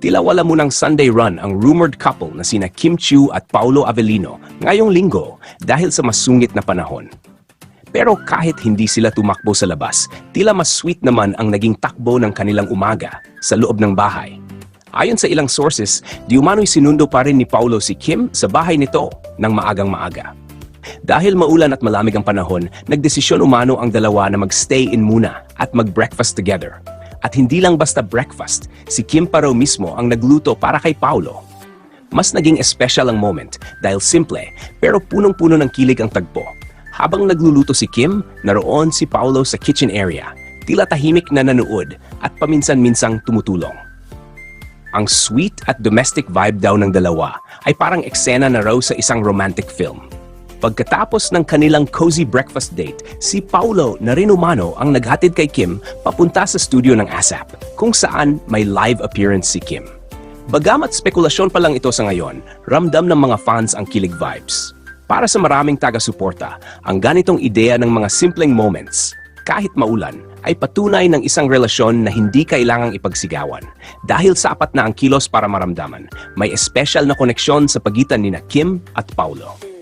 Tila wala munang Sunday run ang rumored couple na sina Kim Chiu at Paolo Avellino ngayong linggo dahil sa masungit na panahon. Pero kahit hindi sila tumakbo sa labas, tila mas sweet naman ang naging takbo ng kanilang umaga sa loob ng bahay. Ayon sa ilang sources, di umano'y sinundo pa rin ni Paolo si Kim sa bahay nito ng maagang maaga. Dahil maulan at malamig ang panahon, nagdesisyon umano ang dalawa na mag-stay in muna at mag-breakfast together. At hindi lang basta breakfast, si Kim pa raw mismo ang nagluto para kay Paolo. Mas naging espesyal ang moment dahil simple pero punong-puno ng kilig ang tagpo. Habang nagluluto si Kim, naroon si Paolo sa kitchen area, tila tahimik na nanood at paminsan-minsang tumutulong. Ang sweet at domestic vibe daw ng dalawa ay parang eksena na raw sa isang romantic film. Pagkatapos ng kanilang cozy breakfast date, si Paolo na rin umano ang naghatid kay Kim papunta sa studio ng ASAP, kung saan may live appearance si Kim. Bagamat spekulasyon pa lang ito sa ngayon, ramdam ng mga fans ang kilig vibes. Para sa maraming taga-suporta, ang ganitong ideya ng mga simpleng moments, kahit maulan, ay patunay ng isang relasyon na hindi kailangang ipagsigawan. Dahil sapat na ang kilos para maramdaman, may espesyal na koneksyon sa pagitan ni Kim at Paolo.